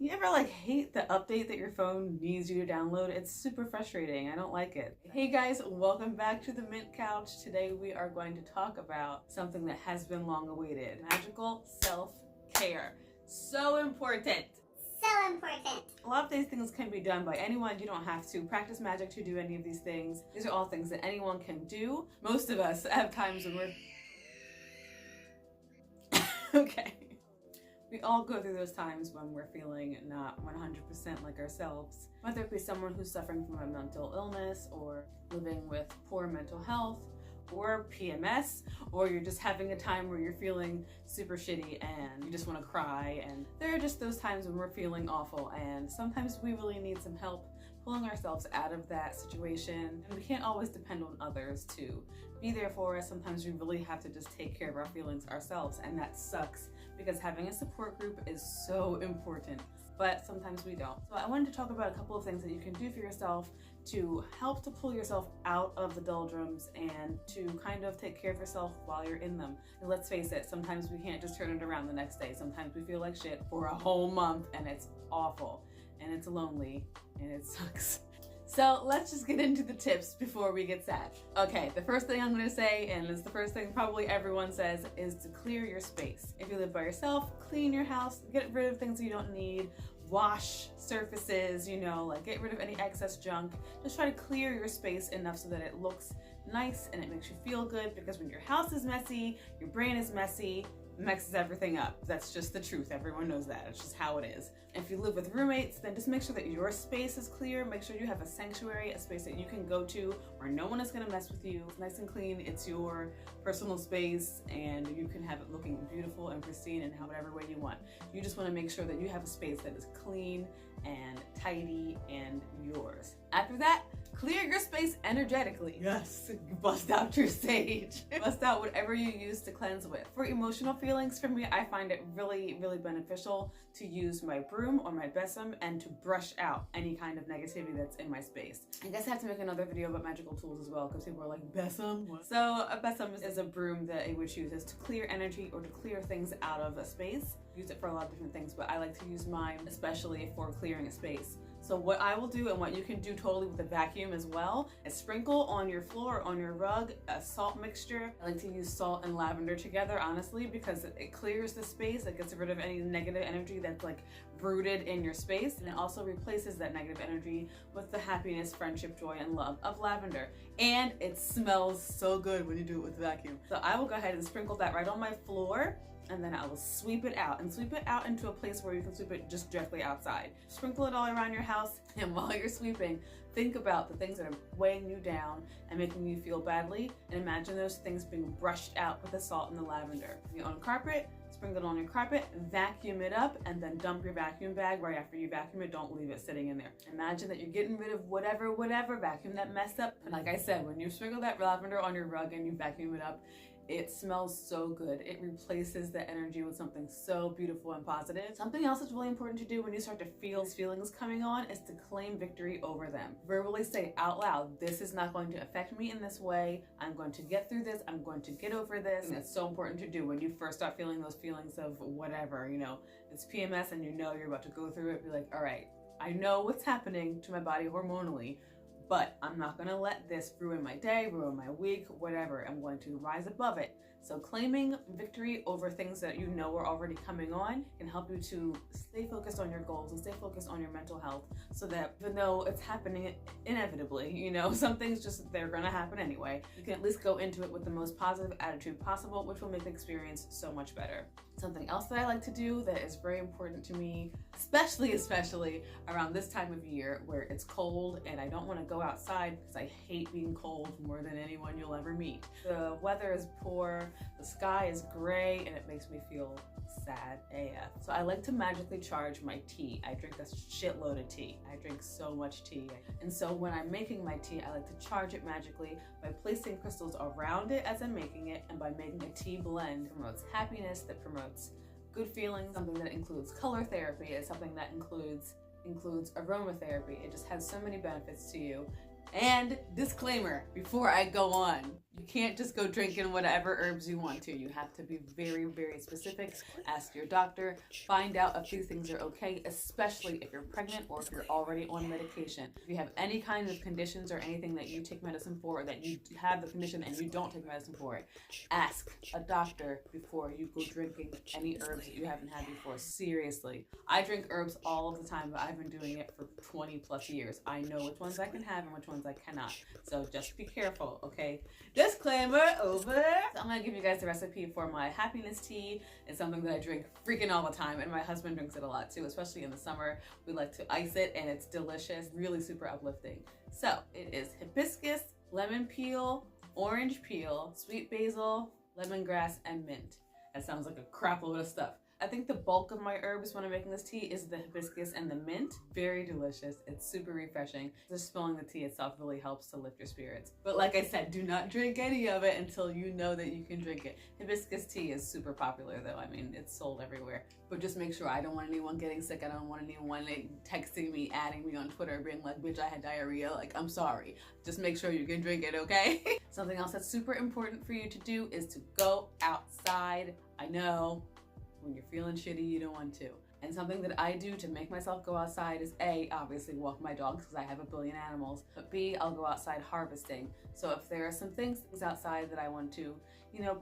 You ever like hate the update that your phone needs you to download? It's super frustrating. I don't like it. Hey guys, welcome back to the Mint Couch. Today we are going to talk about something that has been long awaited. Magical self-care. So important. So important. A lot of these things can be done by anyone. You don't have to practice magic to do any of these things. These are all things that anyone can do. Most of us have times when we're okay. We all go through those times when we're feeling not 100% like ourselves. Whether it be someone who's suffering from a mental illness or living with poor mental health or PMS, or you're just having a time where you're feeling super shitty and you just want to cry. And there are just those times when we're feeling awful, and sometimes we really need some help pulling ourselves out of that situation. And we can't always depend on others to be there for us. Sometimes we really have to just take care of our feelings ourselves, and that sucks because having a support group is so important, but sometimes we don't. So I wanted to talk about a couple of things that you can do for yourself to help to pull yourself out of the doldrums and to kind of take care of yourself while you're in them. And let's face it, sometimes we can't just turn it around the next day. Sometimes we feel like shit for a whole month, and it's awful, and it's lonely, and it sucks. So let's just get into the tips before we get sad. Okay, the first thing I'm gonna say, and it's the first thing probably everyone says, is to clear your space. If you live by yourself, clean your house, get rid of things you don't need, wash surfaces, like get rid of any excess junk. Just try to clear your space enough so that it looks nice and it makes you feel good, because when your house is messy, your brain is messy, mixes everything up. That's just the truth. Everyone knows that. It's just how it is. If you live with roommates, then just make sure that your space is clear. Make sure you have a sanctuary, a space that you can go to where no one is going to mess with you. It's nice and clean. It's your personal space, and you can have it looking beautiful and pristine in however way you want. You just want to make sure that you have a space that is clean and tidy and yours. After that, clear your space energetically. Yes, bust out your sage. Bust out whatever you use to cleanse with. For emotional feelings, for me, I find it really, really beneficial to use my broom or my besom and to brush out any kind of negativity that's in my space. I guess I have to make another video about magical tools as well, because people are like, besom? What? So a besom is a broom that a witch uses to clear energy or to clear things out of a space. Use it for a lot of different things, but I like to use mine especially for clearing a space. So what I will do, and what you can do totally with a vacuum as well, is sprinkle on your floor, on your rug, a salt mixture. I like to use salt and lavender together, honestly, because it clears the space. It gets rid of any negative energy that's like rooted in your space, and it also replaces that negative energy with the happiness, friendship, joy, and love of lavender. And it smells so good when you do it with the vacuum. So I will go ahead and sprinkle that right on my floor, and then I will sweep it out, and sweep it out into a place where you can sweep it just directly outside. Sprinkle it all around your house, and while you're sweeping, think about the things that are weighing you down and making you feel badly, and imagine those things being brushed out with the salt and the lavender. If you're on carpet, sprinkle it on your carpet, vacuum it up, and then dump your vacuum bag right after you vacuum it. Don't leave it sitting in there. Imagine that you're getting rid of whatever vacuum that messed up. And like I said, when you sprinkle that lavender on your rug and you vacuum it up, it smells so good. It replaces the energy with something so beautiful and positive. Something else that's really important to do when you start to feel these feelings coming on is to claim victory over them. Verbally say out loud, this is not going to affect me in this way. I'm going to get through this. I'm going to get over this. And it's so important to do when you first start feeling those feelings of whatever, it's PMS and you're about to go through it. Be like, all right, I know what's happening to my body hormonally, but I'm not gonna let this ruin my day, ruin my week, whatever. I'm going to rise above it. So claiming victory over things that you know are already coming on can help you to stay focused on your goals and stay focused on your mental health, so that even though it's happening inevitably, some things they're gonna happen anyway, you can at least go into it with the most positive attitude possible, which will make the experience so much better. Something else that I like to do that is very important to me, especially around this time of year where it's cold and I don't want to go outside because I hate being cold more than anyone you'll ever meet. The weather is poor, the sky is gray, and it makes me feel sad AF. So I like to magically charge my tea. I drink a shitload of tea. I drink so much tea. And so when I'm making my tea, I like to charge it magically by placing crystals around it as I'm making it, and by making a tea blend that promotes happiness, that promotes good feelings, something that includes color therapy, it's something that includes aromatherapy. It just has so many benefits to you. And disclaimer before I go on, you can't just go drinking whatever herbs you want to. You have to be very, very specific. Ask your doctor. Find out if these things are okay, especially if you're pregnant or if you're already on medication. If you have any kind of conditions or anything that you take medicine for, or that you have the condition and you don't take medicine for it, ask a doctor before you go drinking any herbs that you haven't had before. Seriously. I drink herbs all of the time, but I've been doing it for 20 plus years. I know which ones I can have and which ones I cannot. So just be careful, okay? Disclaimer over. So I'm gonna give you guys the recipe for my happiness tea. It's something that I drink freaking all the time, and my husband drinks it a lot too, especially in the summer. We like to ice it, and it's delicious, really super uplifting. So it is hibiscus, lemon peel, orange peel, sweet basil, lemongrass, and mint. That sounds like a crap load of stuff. I think the bulk of my herbs when I'm making this tea is the hibiscus and the mint. Very delicious. It's super refreshing. Just spilling the tea itself really helps to lift your spirits. But like I said, do not drink any of it until you know that you can drink it. Hibiscus tea is super popular though. I mean, it's sold everywhere. But just make sure, I don't want anyone getting sick. I don't want anyone texting me, adding me on Twitter, being like, bitch, I had diarrhea. Like, I'm sorry. Just make sure you can drink it, okay? Something else that's super important for you to do is to go outside. I know. When you're feeling shitty, you don't want to. And something that I do to make myself go outside is A, obviously walk my dogs because I have a billion animals, but B, I'll go outside harvesting. So if there are some things outside that I want to,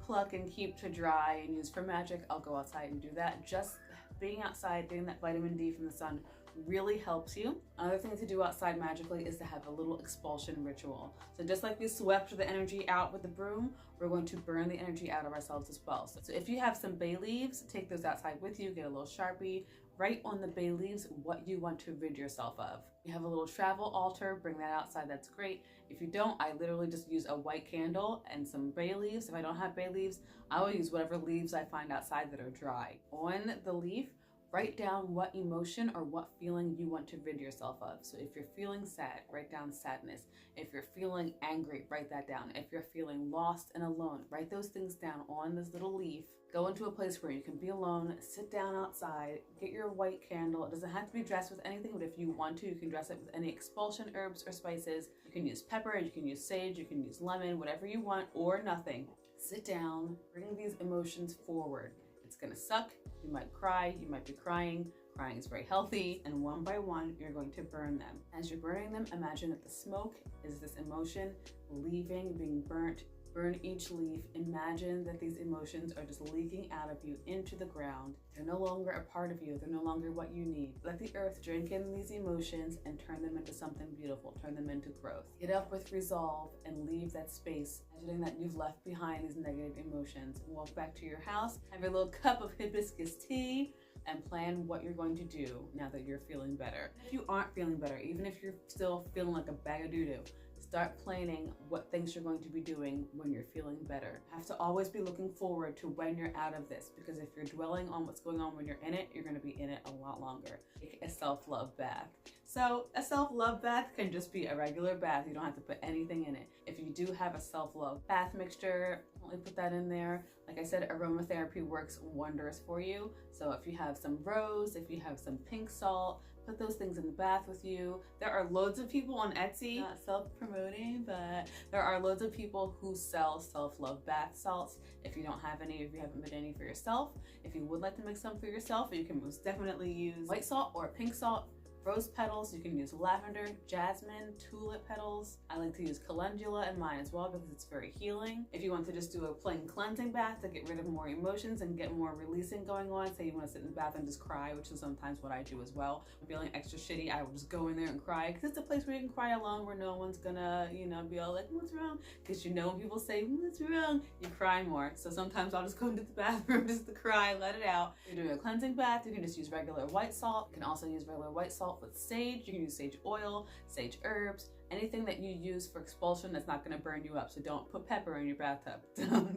pluck and keep to dry and use for magic, I'll go outside and do that. Just being outside, getting that vitamin D from the sun really helps you. Another thing to do outside magically is to have a little expulsion ritual. So just like we swept the energy out with the broom, we're going to burn the energy out of ourselves as well. So if you have some bay leaves, take those outside with you, get a little Sharpie, write on the bay leaves what you want to rid yourself of. You have a little travel altar, bring that outside, that's great. If you don't, I literally just use a white candle and some bay leaves. If I don't have bay leaves, I will use whatever leaves I find outside that are dry. On the leaf, write down what emotion or what feeling you want to rid yourself of. So if you're feeling sad, write down sadness. If you're feeling angry, write that down. If you're feeling lost and alone, write those things down on this little leaf. Go into a place where you can be alone, sit down outside, get your white candle. It doesn't have to be dressed with anything, but if you want to, you can dress it with any expulsion herbs or spices. You can use pepper, you can use sage, you can use lemon, whatever you want, or nothing. Sit down, bring these emotions forward. It's gonna suck, you might cry, you might be crying. Crying is very healthy, and one by one, you're going to burn them. As you're burning them, imagine that the smoke is this emotion leaving, being burnt. Burn each leaf. Imagine that these emotions are just leaking out of you into the ground. They're no longer a part of you. They're no longer what you need. Let the earth drink in these emotions and turn them into something beautiful. Turn them into growth. Get up with resolve and leave that space, imagining that you've left behind these negative emotions. Walk back to your house, have your little cup of hibiscus tea, and plan what you're going to do now that you're feeling better. If you aren't feeling better, even if you're still feeling like a bag of doo-doo, start planning what things you're going to be doing when you're feeling better. You have to always be looking forward to when you're out of this, because if you're dwelling on what's going on when you're in it, you're going to be in it a lot longer. Take a self-love bath. So a self-love bath can just be a regular bath. You don't have to put anything in it. If you do have a self-love bath mixture, only put that in there. Like I said, aromatherapy works wonders for you. So if you have some rose, if you have some pink salt, put those things in the bath with you. There are loads of people on Etsy, not self-promoting, but there are loads of people who sell self-love bath salts. If you don't have any, if you haven't made any for yourself, if you would like to make some for yourself, you can most definitely use white salt or pink salt. Rose petals, you can use lavender, jasmine, tulip petals. I like to use calendula in mine as well because it's very healing. If you want to just do a plain cleansing bath to get rid of more emotions and get more releasing going on, say you want to sit in the bath and just cry, which is sometimes what I do as well. I'm feeling extra shitty, I will just go in there and cry because it's a place where you can cry alone, where no one's gonna, be all like, what's wrong? Because when people say, what's wrong? You cry more. So sometimes I'll just go into the bathroom just to cry, let it out. If you're doing a cleansing bath, you can just use regular white salt. You can also use regular white salt with sage. You can use sage oil, sage herbs, anything that you use for expulsion that's not going to burn you up. So don't put pepper in your bathtub.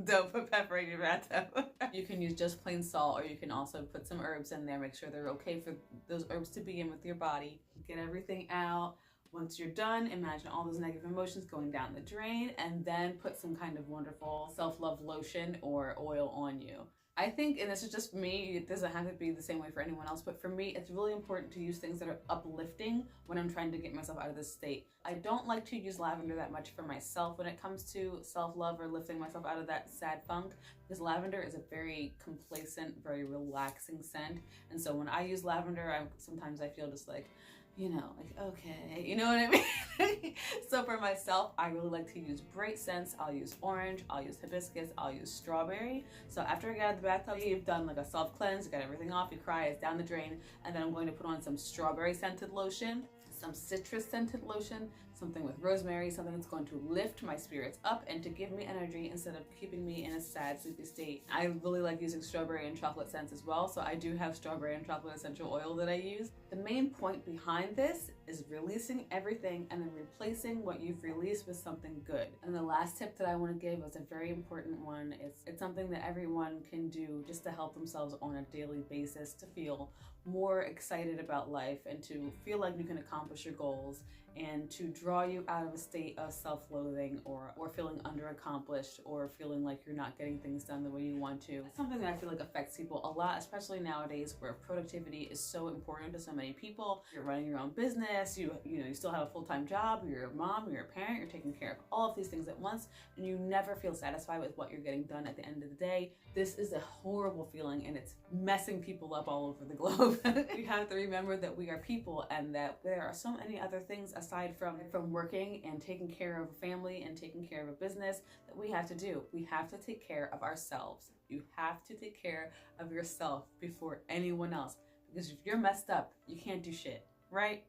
Don't put pepper in your bathtub. You can use just plain salt, or you can also put some herbs in there. Make sure they're okay for those herbs to be in with your body. Get everything out. Once you're done, imagine all those negative emotions going down the drain, and then put some kind of wonderful self-love lotion or oil on you. I think, and this is just me, it doesn't have to be the same way for anyone else, but for me, it's really important to use things that are uplifting when I'm trying to get myself out of this state. I don't like to use lavender that much for myself when it comes to self-love or lifting myself out of that sad funk, because lavender is a very complacent, very relaxing scent. And so when I use lavender, sometimes I feel just like, you know, like, okay, you know what I mean? So for myself, I really like to use bright scents. I'll use orange, I'll use hibiscus, I'll use strawberry. So after I get out of the bathtub, you've done like a self cleanse, you got everything off, you cry, it's down the drain, and then I'm going to put on some strawberry scented lotion, some citrus scented lotion, something with rosemary, something that's going to lift my spirits up and to give me energy instead of keeping me in a sad, sleepy state. I really like using strawberry and chocolate scents as well, so I do have strawberry and chocolate essential oil that I use. The main point behind this is releasing everything and then replacing what you've released with something good. And the last tip that I want to give is a very important one. It's something that everyone can do just to help themselves on a daily basis to feel more excited about life and to feel like you can accomplish your goals and to draw you out of a state of self-loathing or feeling underaccomplished or feeling like you're not getting things done the way you want to. It's something that I feel like affects people a lot, especially nowadays where productivity is so important to so many people. You're running your own business, you still have a full-time job, you're a mom, you're a parent, you're taking care of all of these things at once, and you never feel satisfied with what you're getting done at the end of the day. This is a horrible feeling and it's messing people up all over the globe. You have to remember that we are people and that there are so many other things aside from working and taking care of a family and taking care of a business that we have to do. We have to take care of ourselves. You have to take care of yourself before anyone else, because if you're messed up, you can't do shit, right?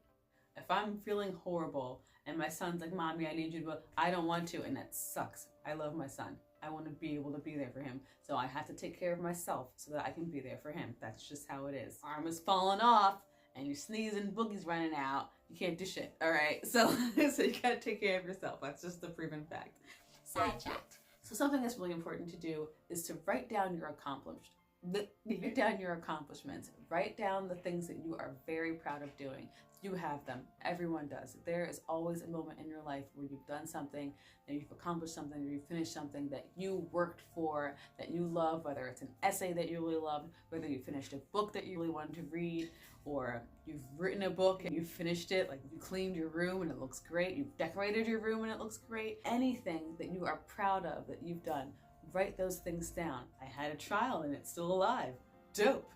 If I'm feeling horrible and my son's like, Mommy, I need you to, I don't want to, and that sucks. I love my son. I want to be able to be there for him. So I have to take care of myself so that I can be there for him. That's just how it is. Arm is falling off and you sneeze and boogie's running out. You can't do shit, all right? So you gotta take care of yourself. That's just the proven fact. Sidetracked. So something that's really important to do is to write down your accomplishments. Write down your accomplishments. Write down the things that you are very proud of doing. You have them. Everyone does. There is always a moment in your life where you've done something, that you've accomplished something, or you've finished something that you worked for, that you love, whether it's an essay that you really loved, whether you finished a book that you really wanted to read, or you've written a book and you finished it, like you cleaned your room and it looks great, you've decorated your room and it looks great. Anything that you are proud of that you've done, write those things down. I had a child and it's still alive. Dope.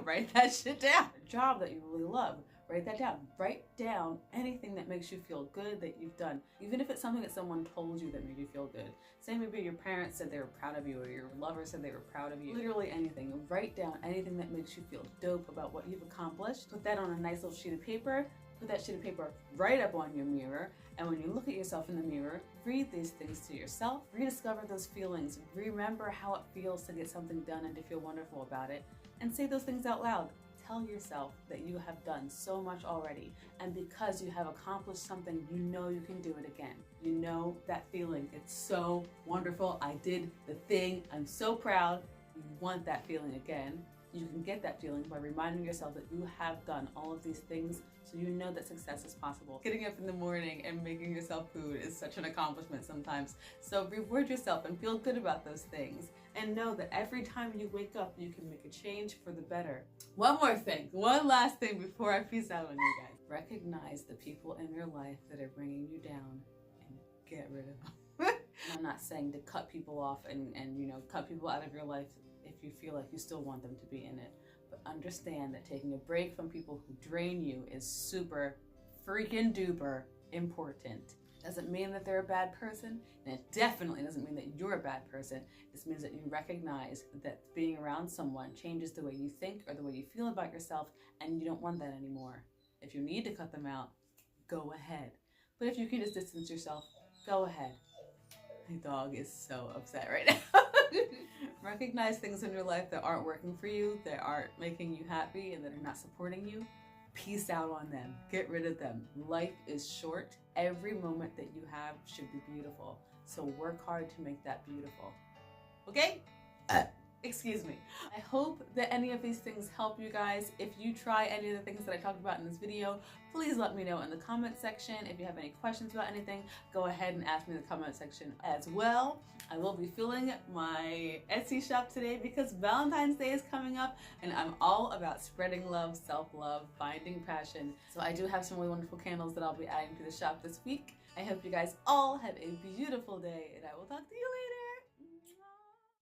Write that shit down. A job that you really love. Write that down. Write down anything that makes you feel good that you've done. Even if it's something that someone told you that made you feel good. Say maybe your parents said they were proud of you or your lover said they were proud of you. Literally anything. Write down anything that makes you feel dope about what you've accomplished. Put that on a nice little sheet of paper. Put that sheet of paper right up on your mirror. And when you look at yourself in the mirror, read these things to yourself. Rediscover those feelings. Remember how it feels to get something done and to feel wonderful about it. And say those things out loud. Tell yourself that you have done so much already, and because you have accomplished something, you know you can do it again. You know that feeling. It's so wonderful. I did the thing. I'm so proud. You want that feeling again. You can get that feeling by reminding yourself that you have done all of these things, so you know that success is possible. Getting up in the morning and making yourself food is such an accomplishment sometimes. So reward yourself and feel good about those things. And know that every time you wake up, you can make a change for the better. One more thing, one last thing before I peace out on you guys. Recognize the people in your life that are bringing you down and get rid of them. I'm not saying to cut people off and cut people out of your life if you feel like you still want them to be in it. But understand that taking a break from people who drain you is super freaking duper important. Doesn't mean that they're a bad person, and it definitely doesn't mean that you're a bad person. This means that you recognize that being around someone changes the way you think or the way you feel about yourself, and you don't want that anymore. If you need to cut them out, go ahead. But if you can just distance yourself, go ahead. My dog is so upset right now. Recognize things in your life that aren't working for you, that aren't making you happy, and that are not supporting you. Peace out on them. Get rid of them. Life is short. Every moment that you have should be beautiful. So work hard to make that beautiful. Okay? Excuse me. I hope that any of these things help you guys. If you try any of the things that I talked about in this video, please let me know in the comment section. If you have any questions about anything, go ahead and ask me in the comment section as well. I will be filling my Etsy shop today because Valentine's Day is coming up and I'm all about spreading love, self-love, finding passion. So I do have some really wonderful candles that I'll be adding to the shop this week. I hope you guys all have a beautiful day and I will talk to you later.